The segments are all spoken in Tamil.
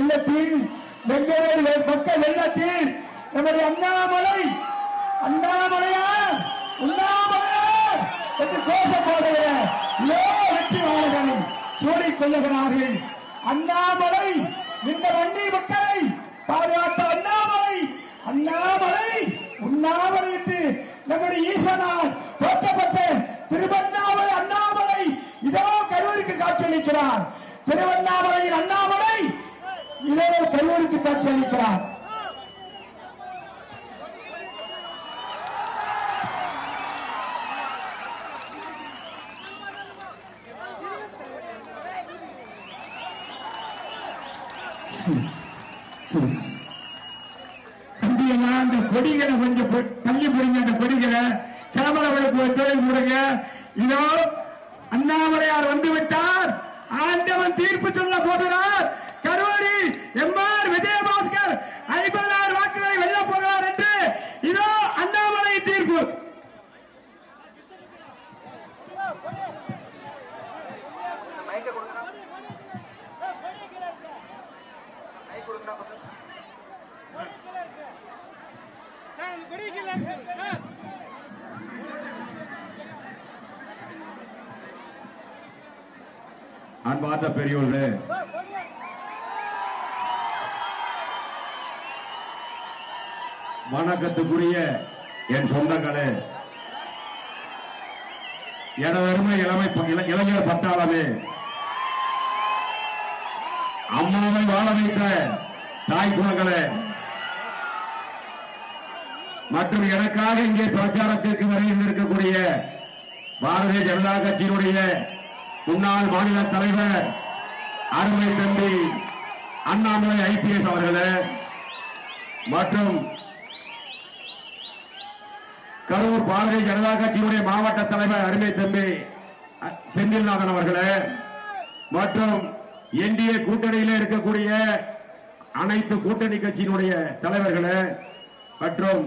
உள்ளத்தில் வெங்கவேல் மக்கள் வெள்ளத்தில் நம்முடைய அண்ணாமலை அண்ணாமலையா உண்ணாமலையா என்று கோஷப்பாடுகிற வெற்றியாளர்கள் சூடிக்கொள்ளுகிறார்கள். அண்ணாமலை இந்த வண்டி மக்களை பாதுகாத்த அண்ணாமலை அண்ணாமலை உண்ணாமலை என்று நம்முடைய ஈசனால் போற்றப்பட்ட திருவண்ணாமலை அண்ணாமலை இதோ கரூருக்கு காட்சியளிக்கிறார். திருவண்ணாமலையின் அண்ணாமலை இதோ கரூருக்கு காட்சியளிக்கிறார். அந்த கொடிகளை கொஞ்சம் தள்ளி போடுங்க. அந்த கொடிகளை கிளம்புறவர்களுக்கு தொழில் கொடுங்க. இதோ அண்ணாமலையார் வந்து விட்டார். ஆண்டவன் தீர்ப்பு சொல்ல போகிறார். கரூரில் எம்ஆர் விஜயபாஸ்கர் 50,000 வாக்குகளை வெல்ல போகிறார் என்று இதோ அண்ணாமலை தீர்ப்பு. அன்பார்ந்த பெரியோர்களே, வணக்கத்துக்குரிய என் சொந்தங்களே, எனதருமை இளைஞர் பட்டாளமே, அம்மாவை வாழ வைத்த தாய் குலங்களே மற்றும் எனக்காக இங்கே பிரச்சாரத்திற்கு வருகின்றிருக்கக்கூடிய பாரதிய ஜனதா கட்சியினுடைய முன்னாள் மாநில தலைவர் அருமை தம்பி அண்ணாமலை IPS அவர்களே மற்றும் கரூர் பாரதிய ஜனதா கட்சியினுடைய மாவட்ட தலைவர் அருமை தம்பி செந்தில்நாதன் அவர்களே மற்றும் NDA கூட்டணியில் இருக்கக்கூடிய அனைத்து கூட்டணி கட்சியினுடைய தலைவர்களே மற்றும்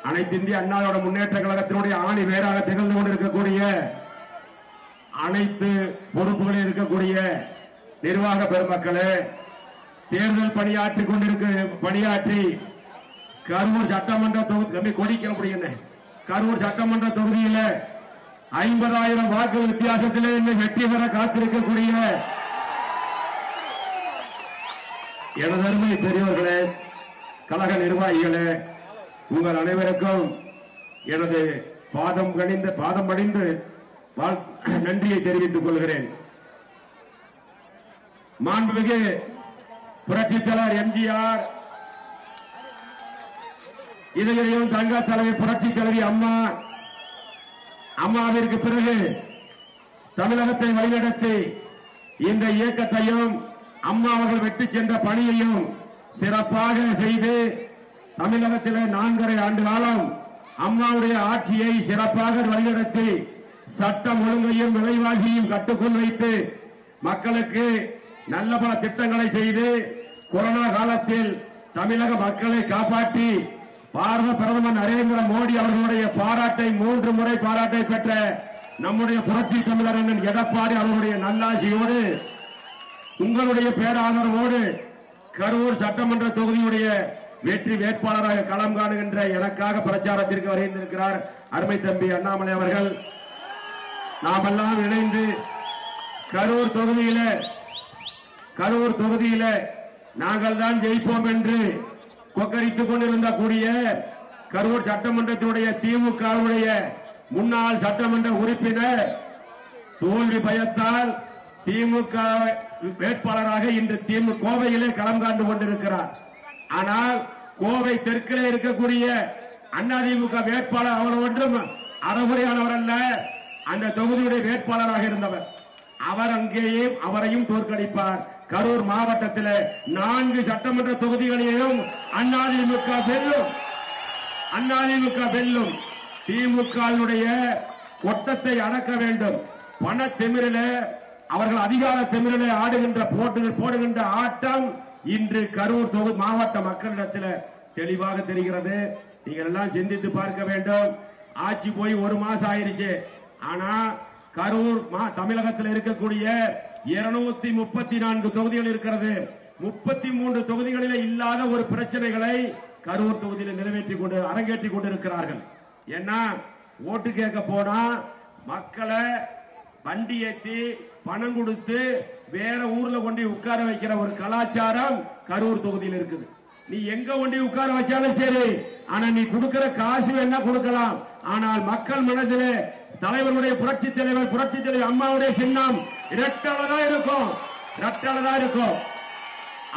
அனைத்து இந்திய அண்ணா முன்னேற்ற கழகத்தினுடைய ஆணி வேறாக திகழ்ந்து கொண்டிருக்கக்கூடிய அனைத்து பொறுப்புகளில் இருக்கக்கூடிய நிர்வாக பெருமக்களே, தேர்தல் பணியாற்றி கரூர் சட்டமன்ற தொகுதி கொடிக்க முடியும். கரூர் சட்டமன்ற தொகுதியில் 50,000 வாக்கு வித்தியாசத்திலே வெற்றி பெற காத்திருக்கக்கூடிய எனதருமை பெரியவர்களே, கழக நிர்வாகிகளே, உங்கள் அனைவருக்கும் எனது பாதம் பணிந்து நன்றியை தெரிவித்துக் கொள்கிறேன். மாண்புமிகு புரட்சித் தலைவர் MGR, இதயம் தங்க தலைவர் புரட்சித் தலைவி அம்மாவிற்கு பிறகு தமிழகத்தை வழிநடத்தி இந்த இயக்கத்தையும் அம்மா அவர்கள் வெற்றி சென்ற பணியையும் சிறப்பாக செய்து தமிழகத்திலே 4.5 ஆண்டு காலம் அம்மாவுடைய ஆட்சியை சிறப்பாக வழிநடத்தி சட்டம் ஒழுங்கையும் விலைவாசியையும் கட்டுக்குள் வைத்து மக்களுக்கு நல்ல பல திட்டங்களை செய்து கொரோனா காலத்தில் தமிழக மக்களை காப்பாற்றி பாரத பிரதமர் நரேந்திர மோடி அவர்களுடைய பாராட்டை 3 முறை பாராட்டை பெற்ற நம்முடைய புரட்சி தமிழர் அண்ணன் எடப்பாடி அவர்களுடைய நல்லாசியோடு உங்களுடைய பேராதரவோடு கரூர் சட்டமன்ற தொகுதியுடைய வெற்றி வேட்பாளராக களம் காணுகின்ற எனக்காக பிரச்சாரத்திற்கு வருகின்றிருக்கிறார் அருமை தம்பி அண்ணாமலை அவர்கள். நாமெல்லாம் இணைந்து கரூர் தொகுதியில நாங்கள் தான் ஜெயிப்போம் என்று கொக்கரித்துக் கொண்டிருந்த கூடிய கரூர் சட்டமன்றத்தினுடைய திமுகவுடைய முன்னாள் சட்டமன்ற உறுப்பினர் தோல்வி பயத்தால் திமுக வேட்பாளராக இன்று கோவையிலே களம் காண்டு கொண்டிருக்கிறார். ஆனால் கோவை தெற்கிலே இருக்கக்கூடிய அதிமுக வேட்பாளர் அவர் ஒன்றும் அறகுறையானவர் அல்ல, அந்த தொகுதியுடைய வேட்பாளராக இருந்தவர். அவர் அங்கேயே அவரையும் தோற்கடிப்பார். கரூர் மாவட்டத்தில் 4 சட்டமன்ற தொகுதிகளையும் அதிமுக வெல்லும். திமுகவுடைய கொட்டத்தை அடக்க வேண்டும். பண திமிரில அவர்கள் அதிகார திமிரில போடுகின்ற ஆட்டம் இன்று கரூர் தொகுதி மாவட்ட மக்களிடத்தில் தெளிவாக தெரிகிறது. நீங்கள் எல்லாம் சிந்தித்து பார்க்க வேண்டும். ஆட்சி போய் 1 மாசம் ஆயிருச்சு. ஆனா கரூர் தமிழகத்தில் இருக்கக்கூடிய 234 தொகுதிகள் இருக்கிறது. 33 தொகுதிகளில் இல்லாத ஒரு பிரச்சனைகளை கரூர் தொகுதியில் நிறைவேற்றிக் கொண்டு அரங்கேற்றிக் கொண்டிருக்கிறார்கள். ஏன்னா ஓட்டு கேட்க போனா மக்களை வண்டி ஏற்றி பணம் கொடுத்து வேற ஊர்ல கொண்டு உட்கார வைக்கிற ஒரு கலாச்சாரம் கரூர் தொகுதியில் இருக்குது. நீ எங்க கொண்டு உட்கார வச்சாலும் சரி, ஆனா நீ கொடுக்கிற காசு வேணா கொடுக்கலாம். ஆனால் மக்கள் மனதிலே தலைவருடைய புரட்சி தலைவர் அம்மாவுடைய சின்னம் இரட்டலதான் இருக்கும்.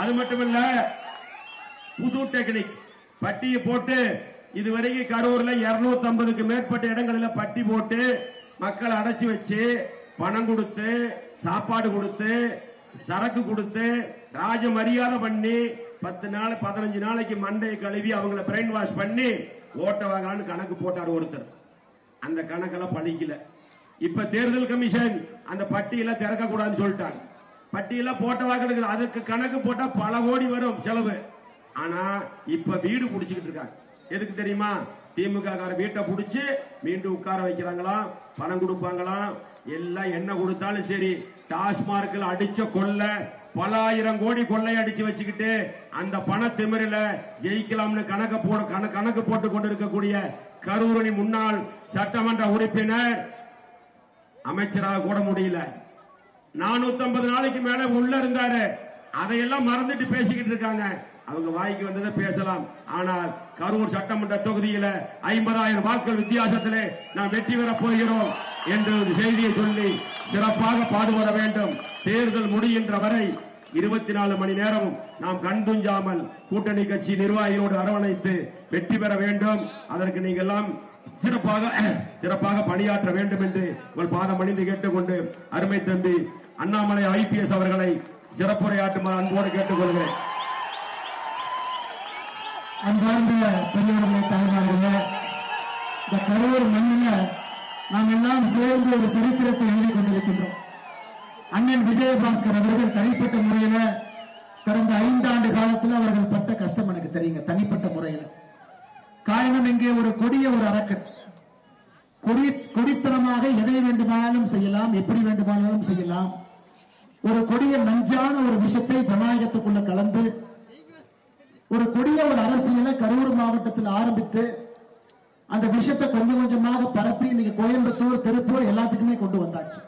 அது மட்டுமல்ல, புது டெக்னிக் பட்டியை போட்டு இதுவரைக்கும் கரூர்ல 250க்கு மேற்பட்ட இடங்களில் பட்டி போட்டு மக்களை அடைச்சு வச்சு பணம் கொடுத்து சாப்பாடு கொடுத்து சரக்கு கொடுத்து ராஜ மரியாதை பண்ணி 10 நாள் 15 நாளைக்கு மண்டையை கழுவி அவங்களை பிரெயின் வாஷ் பண்ணி ஓட்ட வாங்கலான்னு கணக்கு போட்டார் ஒருத்தர். அந்த கணக்கெல்லாம் பழிக்கல. இப்ப தேர்தல் கமிஷன் அந்த பட்டியல திறக்க கூடாதுன்னு சொல்லிட்டாங்க. பட்டியல போட்ட வாக்கு அதுக்கு கணக்கு போட்டா பல கோடி வரும் செலவு. ஆனா இப்ப வீடு புடிச்சுக்கிட்டு இருக்காங்க. எதுக்கு தெரியுமா? திமுக வீட்டை புடிச்சு மீண்டும் உட்கார வைக்கிறாங்களாம், பணம் கொடுப்பாங்களாம். எல்லாம் என்ன கொடுத்தாலும் சரி, டாஸ்மார்க்கில் அடிச்ச கொள்ளை பல ஆயிரம் கோடி கொள்ளை அடிச்சு வச்சுக்கிட்டு அந்த பண திமிரில ஜெயிக்கலாம்னு கணக்கு போட்டு கொண்டிருக்கக்கூடிய கரூரணி முன்னாள் சட்டமன்ற உறுப்பினர் அமைச்சராக கூட முடியல. 450 நாளைக்கு மேல உள்ள இருந்தாரு. அதையெல்லாம் மறந்துட்டு பேசிக்கிட்டு இருக்காங்க. அவங்க வாய்க்கு வந்ததை பேசலாம். ஆனால் கரூர் சட்டமன்ற தொகுதியில 50,000 வாக்குகள் வித்தியாசத்திலே நாம் வெற்றி பெற போகிறோம் என்று செய்தியை சொல்லி சிறப்பாக பாடுபட வேண்டும். தேர்தல் முடிகின்ற வரை 24 மணி நேரமும் நாம் கண்துஞ்சாமல் கூட்டணி கட்சி நிர்வாகிகளோடு அரவணைத்து வெற்றி பெற வேண்டும். அதற்கு நீங்கள் எல்லாம் சிறப்பாக பணியாற்ற வேண்டும் என்று உங்கள் பாதம் அணிந்து கேட்டுக்கொண்டு அருமை தம்பி அண்ணாமலை IPS அவர்களை சிறப்புரையாற்றுமாறு அன்போடு கேட்டுக்கொள்கிறேன். அன்பார்ந்த பெரியவர்களே, தாய்மார்களே, இந்த கரூர் மண்ணில் நாம் எல்லாம் சேர்ந்து ஒரு சரித்திரத்தை எழுதிக் கொண்டிருக்கின்றோம். அண்ணன் விஜயபாஸ்கர் அவர்கள் தனிப்பட்ட முறையில கடந்த 5 ஆண்டு காலத்தில் அவர்கள் பட்ட கஷ்டம் எனக்கு தெரியுங்க. தனிப்பட்ட முறையில் காரணம், இங்கே ஒரு கொடிய ஒரு அரக்கன் கொடித்தனமாக எதை வேண்டுமானாலும் செய்யலாம், எப்படி வேண்டுமானாலும் செய்யலாம். ஒரு கொடிய நஞ்சான ஒரு விஷயத்தை ஜனநாயகத்துக்குள்ள கலந்து ஒரு கொடிய ஒரு அரசியலை கரூர் மாவட்டத்தில் ஆரம்பித்து அந்த விஷயத்தை கொஞ்சம் கொஞ்சமாக பரப்பி இன்னைக்கு கோயம்புத்தூர், திருப்பூர் எல்லாத்துக்குமே கொண்டு வந்தாச்சு.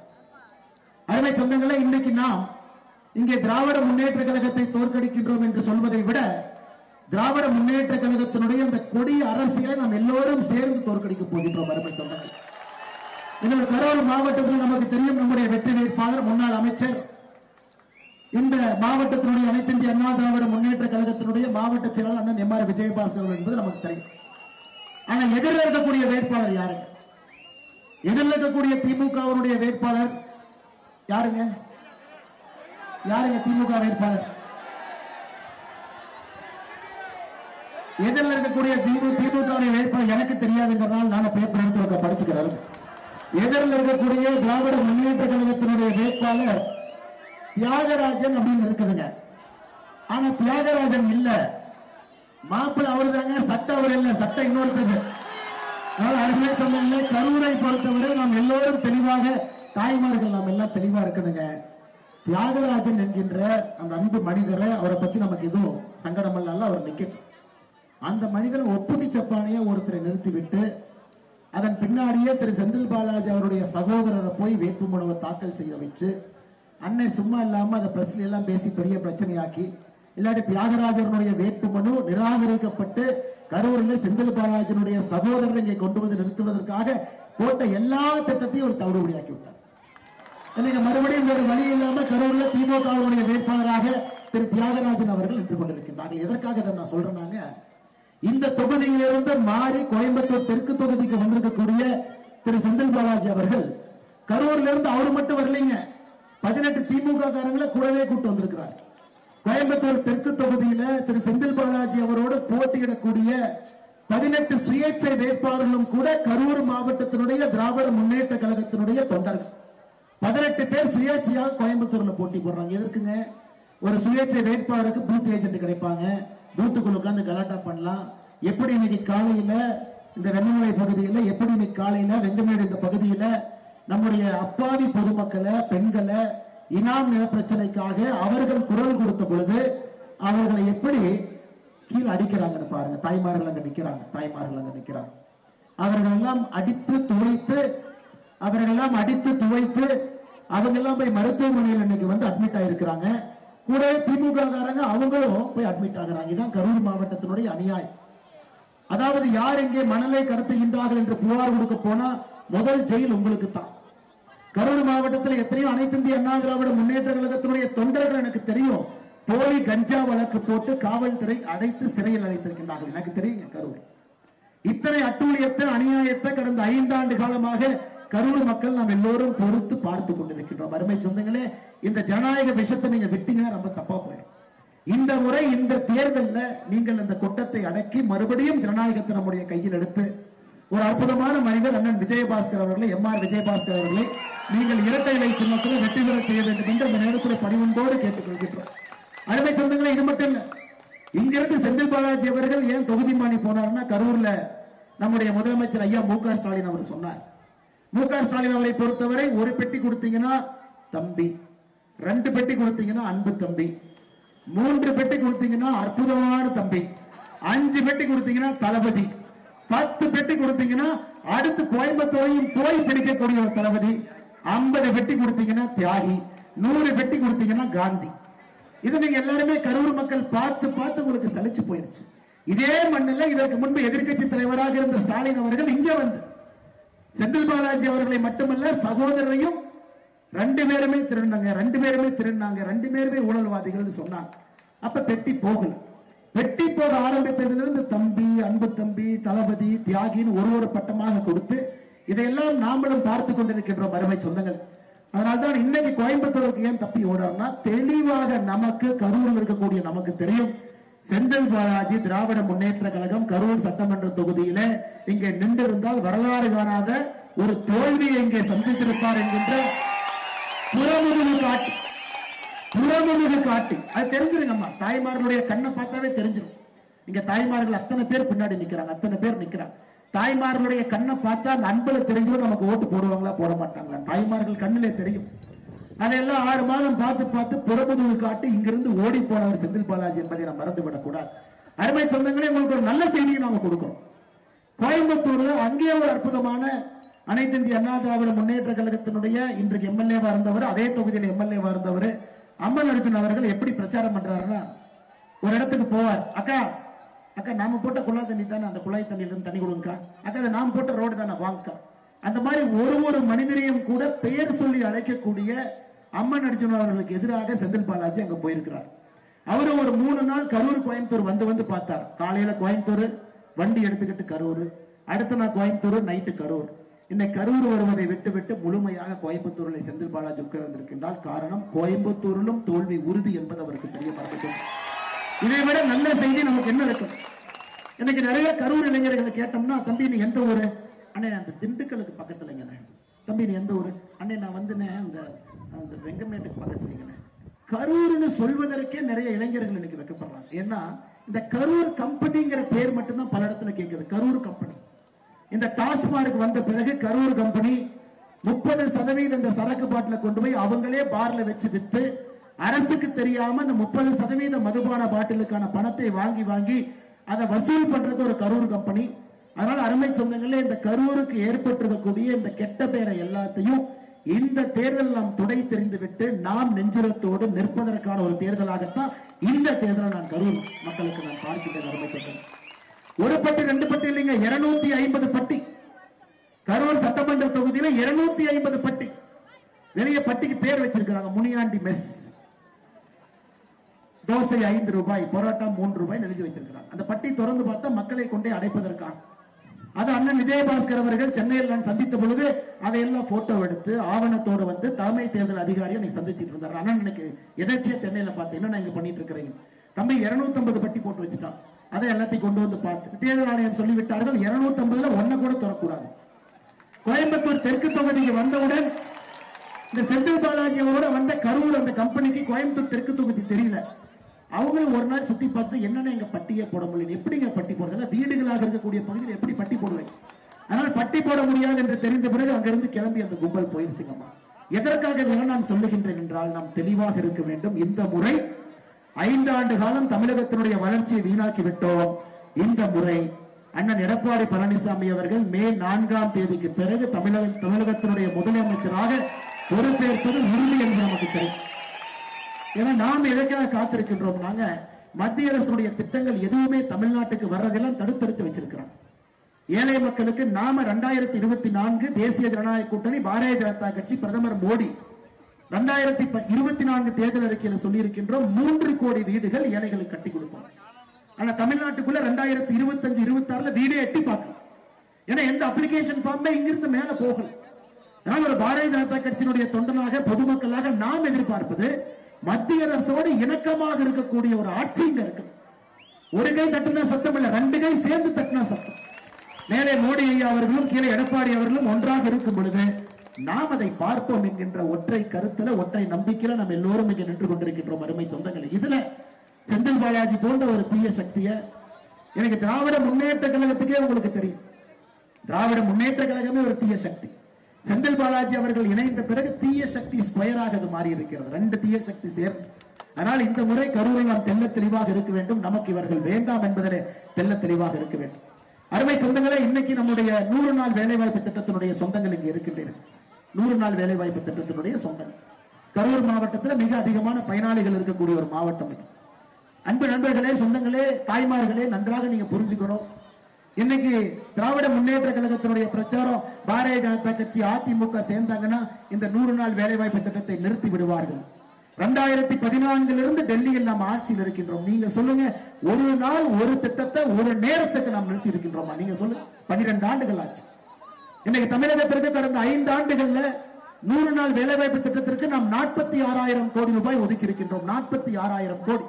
அருமை சொந்தங்களே, இன்னைக்கு நாம் இங்கே திராவிட முன்னேற்ற கழகத்தை தோற்கடிக்கின்றோம் என்று சொல்வதை விட திராவிட முன்னேற்ற கழகத்தினுடைய அந்த கொடிய அரசியலை நாம் எல்லோரும் சேர்ந்து தோற்கடிக்க போகின்றோம். அருமை சொந்தங்கள், இன்னொரு கரூர் மாவட்டத்தில் நமக்கு தெரியும், நம்முடைய வெற்றி வேட்பாளர் முன்னாள் அமைச்சர், இந்த மாவட்டத்தினுடைய அனைத்து இந்திய அண்ணா திராவிட முன்னேற்ற கழகத்தினுடைய மாவட்ட செயலாளர் அண்ணன் MR விஜயபாஸ்கர் என்பது நமக்கு தெரியும். ஆனா எதிரில் இருக்கக்கூடிய வேட்பாளர் யாருங்க? எதிரில் இருக்கக்கூடிய திமுகவுடைய வேட்பாளர் யாருங்க? திமுக வேட்பாளர் எதிரில் இருக்கக்கூடிய திமுக வேட்பாளர் எனக்கு தெரியாதுங்கிறனால நான் பேப்பர் எடுத்து படிச்சுக்கிறேன். எதிரில் இருக்கக்கூடிய திராவிட முன்னேற்ற கழகத்தினுடைய வேட்பாளர் தியாகராஜன் அப்படின்னு இருக்குதுங்க. ஆனா தியாகராஜன் இல்ல, மாப்பிள்ள அவரு தாங்க, சட்டம் அவர் இல்ல, சட்டம் இன்னொருத்தது. அருமையா சொன்னீங்க. கரூரை பொறுத்தவரை நாம் எல்லோரும் தெளிவாக, தாய்மார்கள் நாம் எல்லாம் தெளிவா இருக்கணுங்க. தியாகராஜன் என்கின்ற அந்த அன்பு மனிதரை, அவரை பத்தி நமக்கு எதுவும் சங்கடம் இல்ல, அவர் நிக்கட்டும். அந்த மனிதரை ஒப்புடி சப்பானியா ஒருத்தரை நிறுத்திவிட்டு அதன் பின்னாடியே திரு செந்தில் பாலாஜி அவருடைய சகோதரரை போய் வேட்புமனுவை தாக்கல் செய்ய வச்சு அன்னை சும்மா இல்லாம அதை பிரஸ்ல எல்லாம் பேசி பெரிய பிரச்சனையாக்கி, இல்லாட்டி தியாகராஜனுடைய வேட்புமனு நிராகரிக்கப்பட்டு கரூரில் செந்தில் பாலாஜினுடைய சகோதரரை இங்கே கொண்டு வந்து நிறுத்துவதற்காக போட்ட எல்லா திட்டத்தையும் ஒரு தவிடுபடியாக்கி விட்டார். இன்னைக்கு மறுபடியும் வேறு வழி இல்லாம கரூர்ல திமுகவுடைய வேட்பாளராக திரு தியாகராஜன் அவர்கள் நின்று கொண்டிருக்கின்றார்கள். எதற்காக இதை நான் சொல்றேன்னாங்க, இந்த தொகுதியிலிருந்து மாறி கோயம்புத்தூர் தெற்கு தொகுதிக்கு வந்திருக்கக்கூடிய திரு செந்தில் பாலாஜி அவர்கள் கரூர்ல இருந்து அவரு மட்டும் வரலைங்க, 18 திமுக காரங்களை கூடவே கூட்டு வந்திருக்கிறார். கோயம்புத்தூர் தெற்கு தொகுதியில திரு செந்தில் பாலாஜி அவரோடு போட்டியிடக்கூடிய 18 சுயேட்சை வேட்பாளர்களும் கூட கரூர் மாவட்டத்தினுடைய திராவிட முன்னேற்ற கழகத்தினுடைய தொண்டர்கள். 18 பேர் சுயேட்சையாக கோயம்புத்தூர்ல போட்டி போடுறாங்க. எதற்குங்க? ஒரு சுயேட்சை வேட்பாளருக்கு பூத் ஏஜென்ட் கிடைப்பாங்க, பூத்துக்குள்ள உட்கார்ந்து கலாட்டா பண்ணலாம். எப்படி இன்னைக்கு காலையில இந்த வெண்ணமலை பகுதியில், எப்படி இன்னைக்கு காலையில வெங்கமேடு இந்த பகுதியில நம்முடைய அப்பாவி பொதுமக்களை, பெண்களை இனாம் நில பிரச்சனைக்காக அவர்கள் குரல் கொடுத்த பொழுது அவர்களை எப்படி கீழே அடிக்கிறாங்கன்னு பாருங்க. தாய்மார்கள் அங்க நிக்கிறாங்க. அவர்கள் எல்லாம் அடித்து துவைத்து அவங்க எல்லாம் போய் மருத்துவமனையில் இன்னைக்கு வந்து அட்மிட் ஆயிருக்கிறாங்க. கூட திமுக காரங்க அவங்களும் போய் அட்மிட் ஆகிறாங்க. இதுதான் கரூர் மாவட்டத்தினுடைய அநியாயம். அதாவது யார் இங்கே மணலை கடத்துகின்றார்கள் என்று புகார் கொடுக்க போனா முதல் ஜெயில் உங்களுக்கு தான். கரூர் மாவட்டத்தில் எத்தனையோ அனைத்து இந்திய அண்ணா திராவிட முன்னேற்ற கழகத்தினுடைய தொண்டர்கள் எனக்கு தெரியும் போலி கஞ்சா வழக்கு போட்டு காவல்துறை அடைத்து சிறையில் அடைத்திருக்கின்றார்கள். எனக்கு தெரியுங்க. கரூர் இத்தனை அட்டூழியத்தை அநியாயத்தை கடந்த 5 ஆண்டு காலமாக கரூர் மக்கள் நாம் எல்லோரும் பொறுத்து பார்த்து கொண்டிருக்கின்றோம். அருமை சொந்தங்களே, இந்த ஜனநாயக விஷயத்தை நீங்க விட்டீங்கன்னா ரொம்ப தப்பா போயிடும். இந்த முறை இந்த தேர்தலில் நீங்கள் அந்த கொட்டத்தை அடக்கி மறுபடியும் ஜனநாயகத்தை நம்முடைய கையில் எடுத்து ஒரு அற்புதமான மனிதர் அண்ணன் விஜயபாஸ்கர் அவர்களை, எம்.ஆர். விஜயபாஸ்கர் அவர்களை நீங்கள் இரட்டை இலை சின்னத்தில் வெற்றி பெற செய்ய வேண்டும் என்று அந்த நேரத்தில் பணிவன்போடு கேட்டுக்கொள்கின்றோம். அருமை சொந்தங்களே, இது மட்டும் இல்ல, இங்கிருந்து செந்தில் பாலாஜி அவர்கள் ஏன் தொகுதி மாறி போனார்னா, கரூர்ல நம்முடைய முதலமைச்சர் ஐயா மு க ஸ்டாலின் அவர் சொன்னார். மு க ஸ்டாலின் அவரை பொறுத்தவரை ஒரு பெட்டி கொடுத்தீங்கன்னா தம்பி, 2 பெட்டி கொடுத்தீங்கன்னா அன்பு தம்பி, 3 பெட்டி கொடுத்தீங்கன்னா அற்புதமான தம்பி, 5 பெட்டி கொடுத்தீங்கன்னா தளபதி, 10 பெட்டி கொடுத்தீங்கன்னா அடுத்து கோயம்புத்தூரையும் போய் பிடிக்கக்கூடிய ஒரு தளபதி, 50 பெட்டி கொடுத்தீங்கன்னா தியாகி, 100 பெட்டி கொடுத்தீங்கன்னா காந்தி. இது நீங்க எல்லாருமே கரூர் மக்கள் பார்த்து உங்களுக்கு சலிச்சு போயிருச்சு. இதே மண்ணில் இதற்கு முன்பு எதிர்க்கட்சி தலைவராக இருந்த ஸ்டாலின் அவர்கள் இங்க வந்து செந்தில் பாலாஜி அவர்களை மட்டுமல்ல சகோதரரையும் 2 பேருமே திருநாங்க, 2 பேருமே ஊழல்வாதிகள் சொன்னாங்க. அப்ப பெட்டி போகல. பெட்டி போக ஆரம்பித்ததிலிருந்து தம்பி, அன்பு தம்பி, தளபதி, தியாகின்னு ஒரு பட்டமாக கொடுத்து இதையெல்லாம் நாமளும் பார்த்து கொண்டிருக்கின்றோம். அருமை சொந்தங்கள், அதனால்தான் இன்னைக்கு கோயம்புத்தூருக்கு ஏன் தப்பி ஓடார்னா, தெளிவாக நமக்கு கரூரில் இருக்கக்கூடிய நமக்கு தெரியும், செந்தில் பாலாஜி திராவிட முன்னேற்ற கழகம் கரூர் சட்டமன்ற தொகுதியில இங்கே நின்றிருந்தால் வரலாறு காணாத ஒரு தோல்வியை இங்கே சந்தித்திருப்பார் என்கின்ற புறமுதுகு காட்டி அது தெரிஞ்சிருங்கம்மா. தாய்மார்களுடைய கண்ணை பார்த்தாவே தெரிஞ்சிடும். இங்க தாய்மார்கள் அத்தனை பேர் பின்னாடி நிக்கிறாங்க. தாய்மார்களுடைய கண்ணை பார்த்தா அந்த அன்புல தெரிஞ்சிடும் நமக்கு ஓட்டு போடுவாங்களா போட மாட்டாங்களா. தாய்மார்கள் கண்ணிலே தெரியும். அதையெல்லாம் 6 மாதம் பார்த்து புறமுதுகு காட்டி இங்கிருந்து ஓடி போனவர் செந்தில் பாலாஜி என்பதை நாம் மறந்துவிடக் கூடாது. அருமை சொந்தங்களே, உங்களுக்கு ஒரு நல்ல செய்தியை நாம கொடுக்கிறோம். கோயம்புத்தூர்ல அங்கே ஒரு அற்புதமான அனைத்து இந்திய அண்ணா திராவிட முன்னேற்ற கழகத்தினுடைய இன்றைக்கு எம்எல்ஏவா இருந்தவர், அதே தொகுதியில் எம்எல்ஏவா இருந்தவர் அம்மன் அர்ஜுன் அவர்கள் எப்படி பிரச்சாரம் பண்றாருன்னா, ஒரு இடத்துக்கு போவார். அக்கா நாம போட்ட குழாய் தண்ணி தானே, அந்த குழாய் தண்ணியில இருந்து தண்ணி கொடுங்கக்கா. அதை நாம போட்ட ரோடு தானே, வாங்கக்கா. அந்த மாதிரி ஒரு மனிதரையும் கூட பெயர் சொல்லி அழைக்கக்கூடிய அம்மன் அர்ஜுன் அவர்களுக்கு எதிராக செந்தில் பாலாஜி அங்க போயிருக்கிறார். அவரு ஒரு 3 நாள் கரூர் கோயம்புத்தூர் வந்து பார்த்தார். காலையில கோயம்புத்தூர் வண்டி எடுத்துக்கிட்டு கரூர், அடுத்த நாள் கோயம்புத்தூர், நைட்டு கரூர். இன்னைக்கு கரூர் வருவதை விட்டு முழுமையாக கோயம்புத்தூரில் செந்தில் பாலாஜி உட்கார்ந்திருக்கின்றால் காரணம், கோயம்புத்தூரிலும் தோல்வி உறுதி என்பது அவருக்கு தெரிய மறந்துவிட்டது. இதை விட நல்ல செய்தி நமக்கு என்ன இருக்கும்? இன்னைக்கு நிறைய கரூர் இளைஞர்களை கேட்டோம்னா, தம்பி நீ எந்த ஊரு? அண்ணே அந்த திண்டுக்கலுக்கு பக்கத்துலங்க. தம்பி நீ எந்த ஊரு? அண்ணே நான் வந்து அந்த வெங்கமேட்டுக்கு பக்கத்துலங்க. கரூர்னு சொல்வதற்கே நிறைய இளைஞர்கள் இன்னைக்கு வைக்கப்படுறாங்க. ஏன்னா இந்த கரூர் கம்பெனிங்கிற பேர் மட்டும்தான் பல இடத்துல கேட்குது. கரூர் கம்பெனி இந்த டாஸ்மார்க் வந்த பிறகு கரூர் கம்பெனி 30% இந்த சரக்கு பாட்டில கொண்டு போய் அவங்களே பார்ல வச்சு வித்து, அரசுக்கு தெரியாம அந்த 30% மதுபான பாட்டிலுக்கான பணத்தை வாங்கி அதை வசூல் பண்றது ஒரு கரூர் கம்பெனி. அதனால அருமை சொந்தங்களே, இந்த கரூருக்கு ஏற்பட்டிருக்கக்கூடிய இந்த கெட்ட பெயரை எல்லாத்தையும் இந்த தேர்தல் நாம் துடை தெரிந்து விட்டு நாம் நெஞ்சுரத்தோடு நிற்பதற்கான ஒரு தேர்தலாகத்தான் இந்த தேர்தலை நான் கரூர் மக்களுக்கு நான் பார்க்கின்றேன். அருமை சொந்தங்கள், 1 பட்டி 2 பட்டி இல்லைங்க, 250 பட்டி. கரூர் சட்டமன்ற தொகுதியில 250 பட்டி. நிறைய பட்டிக்கு பேர் வச்சிருக்கிறாங்க. முனியாண்டி மெஸ், தோசை 5 ரூபாய், பரோட்டா 3 ரூபாய் எழுதி வச்சிருக்கிறாங்க. அந்த பட்டி திறந்து பார்த்தா மக்களை கொண்டே அடைப்பதற்காக. அது அண்ணன் விஜயபாஸ்கர் அவர்கள் சென்னையில் நான் சந்தித்த பொழுது அதையெல்லாம் போட்டோ எடுத்து ஆவணத்தோடு வந்து தலைமை தேர்தல் அதிகாரியை நீங்க சந்திச்சுட்டு இருந்தார். அண்ணன் எனக்கு எதாச்சியா சென்னையில பார்த்து என்ன இங்க பண்ணிட்டு இருக்கிறீங்க தம்பி, 250 பட்டி போட்டு வச்சுட்டான். அதை எல்லாத்தையும் கொண்டு வந்து பார்த்து தேர்தல் ஆணையம் சொல்லிவிட்டார்கள், 250ல 1 கூட தொடக்கூடாது. கோயம்புத்தூர் தெற்கு தொகுதிக்கு வந்தவுடன் இந்த செந்தில் பாலாஜியோட வந்த கரூர் அந்த கம்பெனிக்கு கோயம்புத்தூர் தெற்கு தொகுதி தெரியல. அவங்களும் ஒரு நாள் சுத்தி பார்த்து என்னன்னா எங்க பட்டியே போட முடியல. எப்படிங்க பட்டி போடுறது? வீடுகளாக இருக்கக்கூடிய பகுதியில் எப்படி பட்டி போடுவேன்? அதனால பட்டி போட முடியாது என்று தெரிந்த பிறகு அங்கிருந்து கிளம்பி அந்த கும்பல் போயிருச்சுங்கம்மா. எதற்காக இதெல்லாம் நான் சொல்லுகின்றேன் என்றால், நாம் தெளிவாக இருக்க வேண்டும். இந்த முறை 5 ஆண்டு காலம் தமிழகத்தினுடைய வளர்ச்சியை வீணாக்கி விட்டோம். இந்த முறை அண்ணன் எடப்பாடி பழனிசாமி அவர்கள் மே 4ஆம் தேதிக்கு பிறகு தமிழகத்தினுடைய முதலமைச்சராக பொறுப்பேற்பது உறுதி என்று நமக்கு தெரியும். ஏன்னா நாம் எதற்காக காத்திருக்கின்றோம்? நாங்க மத்திய அரசுடைய திட்டங்கள் எதுவுமே தமிழ்நாட்டுக்கு வர்றதெல்லாம் தடுத்து வச்சிருக்கிறோம். ஏழை மக்களுக்கு நாம 2024 தேசிய ஜனநாயக கூட்டணி, பாரதிய ஜனதா கட்சி, பிரதமர் மோடி 2024 தேர்தல் அறிக்கையில் சொல்லி இருக்கின்றோம் 3 கோடி வீடுகள் ஏழைகளுக்கு கட்டி கொடுப்போம். ஆனா தமிழ்நாட்டுக்குள்ள 2025-26 வீடே எட்டி பார்க்கணும். ஏன்னா எந்த அப்ளிகேஷன் ஃபார்மே இங்கிருந்து மேல போகல. அதனால ஒரு பாரதிய ஜனதா கட்சியினுடைய தொண்டனாக, பொதுமக்களாக நாம் எதிர்பார்ப்பது மத்திய அரசோடு இணக்கமாக இருக்கக்கூடிய ஒரு ஆட்சி இங்க இருக்கு. ஒரு கை தட்டினா சத்தம் இல்ல, 2 கை சேர்ந்து தட்டினா சத்தம். மேலே மோடி ஐயா அவர்களும் கீழே எடப்பாடி அவர்களும் ஒன்றாக இருக்கும் பொழுது நாம் அதை பார்ப்போம் என்கின்ற ஒற்றை கருத்துல, ஒற்றை நம்பிக்கையில நம்ம எல்லோரும் இங்க நின்று கொண்டிருக்கின்றோம். அருமை சொந்தங்களை, இதுல செந்தில் பாலாஜி போன்ற ஒரு தீய சக்திய, எனக்கு திராவிட முன்னேற்ற கழகத்துக்கே உங்களுக்கு தெரியும், திராவிட முன்னேற்ற கழகமே ஒரு தீய சக்தி. செந்தில் பாலாஜி அவர்கள் இணைந்த பிறகு தீய சக்தி ஸ்கொயராக அது மாறி இருக்கிறது, 2 தீய சக்தி சேர்ந்து. அதனால் இந்த முறை கரூரில் நாம் தெல்ல தெளிவாக இருக்க வேண்டும். நமக்கு இவர்கள் வேண்டாம் என்பதிலே தெல்ல தெளிவாக இருக்க வேண்டும். அருமை சொந்தங்களே, இன்னைக்கு நம்முடைய 100 நாள் வேலைவாய்ப்பு திட்டத்தினுடைய சொந்தங்கள் இங்கே இருக்கின்றனர். 100 நாள் வேலைவாய்ப்பு திட்டத்தினுடைய சொந்தங்கள் கரூர் மாவட்டத்தில் மிக அதிகமான பயனாளிகள் இருக்கக்கூடிய ஒரு மாவட்டம் இது. அன்பு நண்பர்களே, சொந்தங்களே, தாய்மார்களே, நன்றாக நீங்க புரிஞ்சுக்கணும். இன்னைக்கு திராவிட முன்னேற்ற கழகத்தினுடைய பிரச்சாரம், பாரதிய ஜனதா கட்சி, அதிமுக சேர்ந்தாங்கன்னா இந்த 100 நாள் வேலைவாய்ப்பு திட்டத்தை நிறுத்தி விடுவார்கள். 2014 டெல்லியில் நாம் ஆட்சியில் இருக்கின்றோம். நீங்க சொல்லுங்க, ஒரு நாள் ஒரு திட்டத்தை ஒரு நேரத்துக்கு நாம் நிறுத்தி இருக்கின்றோமா? நீங்க சொல்லுங்க. 12 ஆண்டுகள் ஆச்சு. இன்னைக்கு தமிழகத்திற்கு கடந்த 5 ஆண்டுகள்ல 100 நாள் வேலைவாய்ப்பு திட்டத்திற்கு நாம் 46,000 கோடி ரூபாய் ஒதுக்கி இருக்கின்றோம். 46,000 கோடி.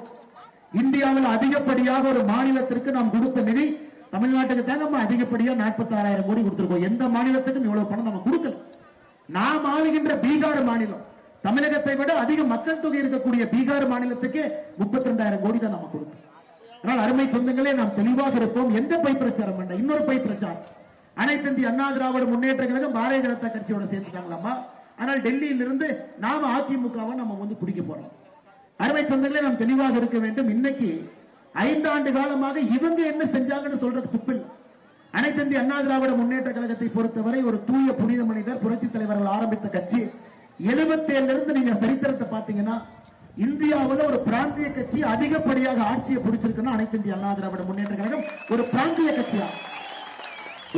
இந்தியாவில் அதிகப்படியாக ஒரு மாநிலத்திற்கு நாம் கொடுத்த நிதி தமிழ்நாட்டுக்கு தான் நம்ம அதிகப்படியா 46,000 கோடி கொடுத்திருக்கோம். எந்த மாநிலத்துக்கும் இவ்வளவு பணம் நம்ம கொடுக்கல. நாம் ஆளுகின்ற பீகார் மாநிலம், தமிழகத்தை விட அதிக மக்கள் தொகை இருக்கக்கூடிய பீகார் மாநிலத்துக்கு 32,000 கோடி தான் நம்ம கொடுத்தோம். ஆனால் அருமை சொந்தங்களே, நாம் தெளிவாக இருப்போம். எந்த பை பிரச்சாரம் வேண்டாம். இன்னொரு பை பிரச்சாரம், அனைத்து இந்திய அண்ணா திராவிட முன்னேற்ற கழகம் பாரதிய ஜனதா கட்சியோட சேர்த்துட்டாங்களாமா. ஆனால் டெல்லியில் இருந்து நாம அதிமுகவை நம்ம வந்து குடிக்க போறோம். அருமை சொந்தங்களே, நாம் தெளிவாக இருக்க வேண்டும். இன்னைக்கு 5 ஆண்டு காலமாக இவங்க என்ன செஞ்சாங்கன்னு சொல்றது துப்பில். அனைத்து இந்திய அண்ணா திராவிட முன்னேற்ற கழகத்தை பொறுத்தவரை ஒரு தூய புனித மனிதர், புரட்சி தலைவர்கள் ஆரம்பித்த கட்சி. 77 இருந்து நீங்க சரித்திரத்தை பாத்தீங்கன்னா, இந்தியாவில் ஒரு பிராந்திய கட்சி அதிகப்படியாக ஆட்சியை பிடிச்சிருக்குன்னா அனைத்து இந்திய அண்ணா திராவிட முன்னேற்ற கழகம் ஒரு பிராந்திய கட்சியா.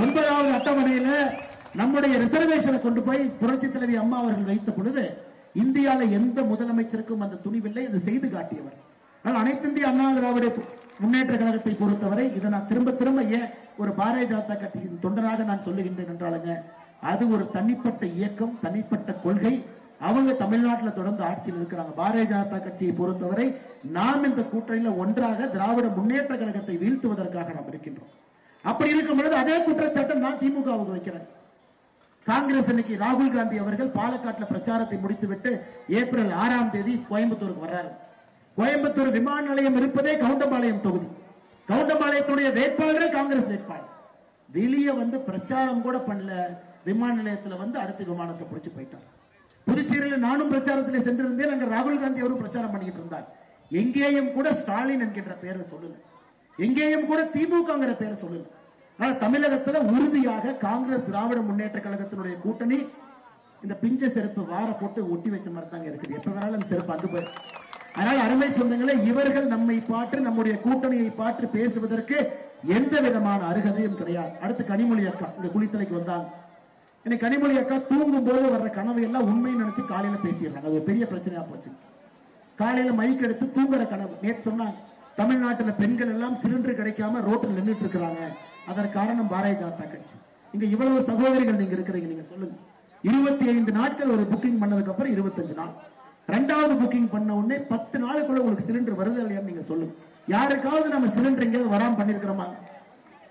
9வது அட்டவணையில நம்முடைய ரிசர்வேஷனை கொண்டு போய் புரட்சி தலைவி அம்மா அவர்கள் வைத்த பொழுது இந்தியாவில் எந்த முதலமைச்சருக்கும் அந்த துணிவில்லை. இது செய்து காட்டியவர். அனைத்து இந்திய அண்ணா திராவிட முன்னேற்ற கழகத்தை பொறுத்தவரை இதை நான் திரும்ப ஏன் ஒரு பாரதிய ஜனதா கட்சியின் தொண்டராக நான் சொல்லுகின்றேன் என்றாலுங்க, அது ஒரு தனிப்பட்ட இயக்கம், தனிப்பட்ட கொள்கை. அவங்க தமிழ்நாட்டில் தொடர்ந்து ஆட்சியில் இருக்கிறாங்க. பாரதிய ஜனதா கட்சியை பொறுத்தவரை நாம் இந்த கூட்டணியில் ஒன்றாக திராவிட முன்னேற்ற கழகத்தை வீழ்த்துவதற்காக நாம் இருக்கின்றோம். அப்படி இருக்கும் பொழுது அதே குற்றச்சாட்டை நான் திமுகவுக்கு வைக்கிறேன். காங்கிரஸ் இன்னைக்கு ராகுல் காந்தி அவர்கள் பாலக்காட்டில் பிரச்சாரத்தை முடித்துவிட்டு ஏப்ரல் 6ஆம் தேதி கோயம்புத்தூருக்கு வர்றாரு. கோயம்புத்தூர் விமான நிலையம் இருப்பதே கவுண்டம்பாளையம் தொகுதி. கவுண்டம்பாளையத்துடைய வேட்பாளரே காங்கிரஸ் வேட்பாளர். வெளியே வந்து பிரச்சாரம் கூட பண்ணல. விமான நிலையத்தில் வந்து அடுத்த விமானத்தை பிடிச்சு போயிட்டார். புதுச்சேரியில் நானும் பிரச்சாரத்தில் சென்றிருந்தேன். அங்க ராகுல் காந்தி அவரும் பிரச்சாரம் பண்ணிக்கிட்டு இருந்தார். எங்கேயும் கூட ஸ்டாலின் என்கின்ற பெயரை சொல்லல, எங்கேயும் கூட திமுகங்கிற பெயரை சொல்லல. ஆனால் தமிழகத்தில் உறுதியாக காங்கிரஸ் திராவிட முன்னேற்ற கழகத்தினுடைய கூட்டணி இந்த பிஞ்ச செருப்பு வார போட்டு ஒட்டி வச்ச மாதிரி தாங்க இருக்குது. எப்ப வேணாலும் அந்த செருப்பு அது போய். அதனால் அருமை சொந்தங்களே, இவர்கள் நம்மை பாற்று, நம்முடைய கூட்டணியை பாற்று பேசுவதற்கு எந்த விதமான அருகதையும் கிடையாது. அடுத்து கனிமொழி அக்கா இங்க குளித்தலைக்கு வந்தாங்க. இன்னைக்கு கனிமொழி அக்கா தூங்கும் போது வர்ற கனவு எல்லாம் உண்மை நினைச்சு காலையில பேசிடுறாங்க. அது ஒரு பெரிய பிரச்சனையா போச்சு. காலையில மைக் எடுத்து தூங்குற கனவு. நேற்று சொன்னாங்க, தமிழ்நாட்டில் பெண்கள் எல்லாம் சிலிண்டர் கிடைக்காம ரோட்டில் நின்றுட்டு இருக்கிறாங்க. அதற்கு காரணம் பாரதிய ஜனதா கட்சி. இங்க இவ்வளவு சகோதரிகள் நீங்க இருக்கிறீங்க, நீங்க சொல்லுங்க. 25 நாட்கள் ஒரு புக்கிங் பண்ணதுக்கு அப்புறம் 25 நாள், 2வது புக்கிங் பண்ண உடனே 10 நாளுக்குள்ள உங்களுக்கு சிலிண்டர் வருது இல்லையான்னு நீங்க சொல்லுங்க. யாருக்காவது நம்ம சிலிண்டர் எங்கேயாவது வராம பண்ணிருக்கிறோமா?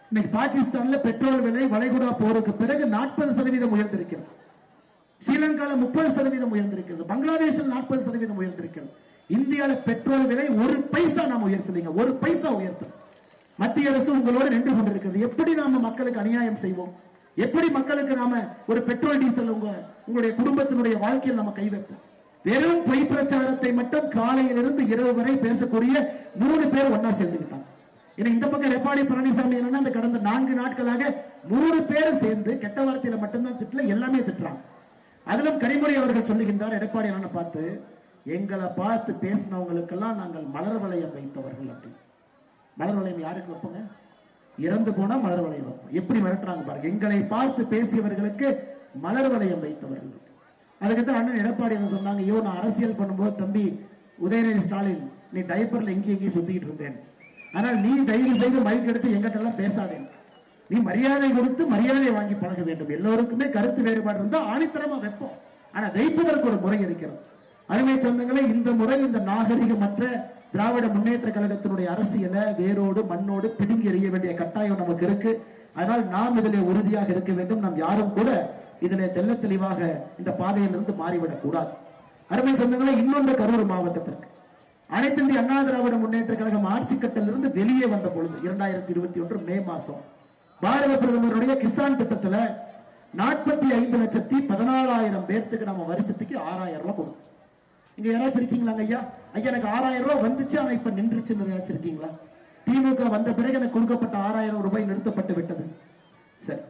இன்னைக்கு பாகிஸ்தான்ல பெட்ரோல் விலை வளைகுடா போருக்கு பிறகு 40% உயர்ந்திருக்கிறது. ஸ்ரீலங்கால 30% உயர்ந்திருக்கிறது. பங்களாதேஷில் 40% உயர்ந்திருக்கிறது. இந்தியாவில் பெட்ரோல் விலை 1 பைசா நாம உயர்த்தலைங்க. 1 பைசா உயர்த்த மத்திய அரசு உங்களோடு நின்று கொண்டிருக்கிறது. எப்படி நாம மக்களுக்கு அநியாயம் செய்வோம்? எப்படி மக்களுக்கு நாம ஒரு பெட்ரோல் டீசல் உங்களுடைய குடும்பத்தினுடைய வாழ்க்கையில் நம்ம கை வைப்போம்? வெறும் பொய் பிரச்சாரத்தை மட்டும் காலையிலிருந்து இரவு வரை பேசக்கூடிய 3 பேர் ஒன்னா சேர்ந்துக்கிட்டாங்க. இந்த பக்கம் எடப்பாடி பழனிசாமி என்னன்னா அந்த கடந்த 4 நாட்களாக 3 பேர் சேர்ந்து கெட்ட வார்த்தையில மட்டும்தான் திட்டல, எல்லாமே திட்டுறாங்க. அதிலும் கனிமொழி அவர்கள் சொல்லுகின்றார் எடப்பாடி அண்ணனை பார்த்து, எங்களை பார்த்து பேசினவங்களுக்கெல்லாம் நாங்கள் மலர் வளையம் வைத்தவர்கள் அப்படின்னு. மலர் வளையம் யாருக்கு வைப்போங்க? இறந்து போனா மலர் வளையம் வைப்போம். எப்படி மிரட்டுறாங்க பாருங்க, எங்களை பார்த்து பேசியவர்களுக்கு மலர் வளையம் வைத்தவர்கள். அதுக்குதான் அண்ணன் எடப்பாடி என்ன சொன்னாங்க, ஐயோ நான் அரசியல் பண்ணும்போது தம்பி உதயநிதி ஸ்டாலின் நீ டைப்பர்ல எங்கேயும் சுத்திக்கிட்டு இருந்தேன், ஆனால் நீ தயவு செய்து மைக் எடுத்து எங்கிட்ட எல்லாம் பேசாதே, நீ மரியாதை கொடுத்து மரியாதை வாங்கி பழக வேண்டும். எல்லோருக்குமே கருத்து வேறுபாடு இருந்தா ஆணித்தரமா வைப்போம், ஆனா வைப்பதற்கு ஒரு முறை இருக்கிறது. அருமை சொந்தங்களே, இந்த முறை இந்த நாகரிகமற்ற திராவிட முன்னேற்ற கழகத்தினுடைய அரசியலை வேரோடு மண்ணோடு பிடுங்கி எறிய வேண்டிய கட்டாயம் நமக்கு இருக்கு. அதனால் நாம் இதிலே உறுதியாக இருக்க வேண்டும். நாம் யாரும் கூட இதிலே தெல்ல தெளிவாக இந்த பாதையிலிருந்து மாறிவிடக் கூடாது. அருமை சொந்தங்களே, இன்னொன்று கரூர் மாவட்டத்திற்கு அனைத்து இந்திய அண்ணா திராவிட முன்னேற்ற கழகம் ஆட்சி கட்டலிருந்து வெளியே வந்த பொழுது 2021 மே மாசம் பாரத பிரதமருடைய கிசான் திட்டத்துல 45,14,000 பேர்த்துக்கு நம்ம வருஷத்துக்கு 6,000 ரூபாய் கொடுக்கும். இங்க யாராச்சும் இருக்கீங்களா ஐயா? ஐயா எனக்கு 6,000 ரூபாய் வந்துச்சு, ஆனா இப்ப நின்றுச்சுன்னு யாராச்சும் இருக்கீங்களா? திமுக வந்த பிறகு எனக்கு கொடுக்கப்பட்ட 6,000 ரூபாய் நிறுத்தப்பட்டு விட்டது. சரி,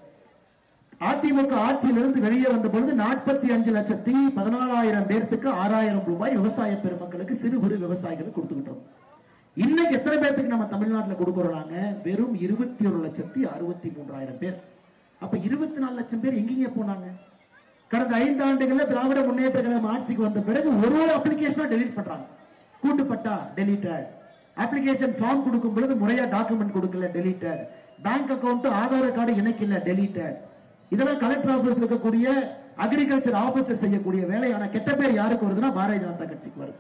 அதிமுக ஆட்சியிலிருந்து வெளியே வந்த பொழுது 45,14,000 பேர்த்துக்கு 6,000 ரூபாய் விவசாய பெருமக்களுக்கு சிறு குறு விவசாயிகளுக்கு கொடுத்துக்கிட்டோம். இன்னைக்கு எத்தனை பேருக்கு நம்ம தமிழ்நாட்டில் கொடுக்கிறோம்? வெறும் 21,63,000 பேர். அப்ப 24 லட்சம் பேர் எங்கீங்க போனாங்க? கடந்த 5 ஆண்டுகள்ல திராவிட முன்னேற்ற கழகம் ஆட்சிக்கு வந்த பிறகு ஒரு அப்ளிகேஷனா டெலீட் பண்றாங்க. கூட்டுப்பட்டா டெலீட்டட், அப்ளிகேஷன் ஃபார்ம் கொடுக்கும் பொழுது முறையா டாக்குமெண்ட் கொடுக்கல deleted, bank account Aadhaar card இணைக்கல டெலீட்டட். இதெல்லாம் கலெக்டர் ஆபீஸ்ல இருக்கக்கூடிய அக்ரிகல்ச்சர் ஆபீசர் செய்யக்கூடிய வேலை. ஆனா கெட்ட பேர் யாருக்கு வருதுன்னா பாரதிய ஜனதா கட்சிக்கு வருது.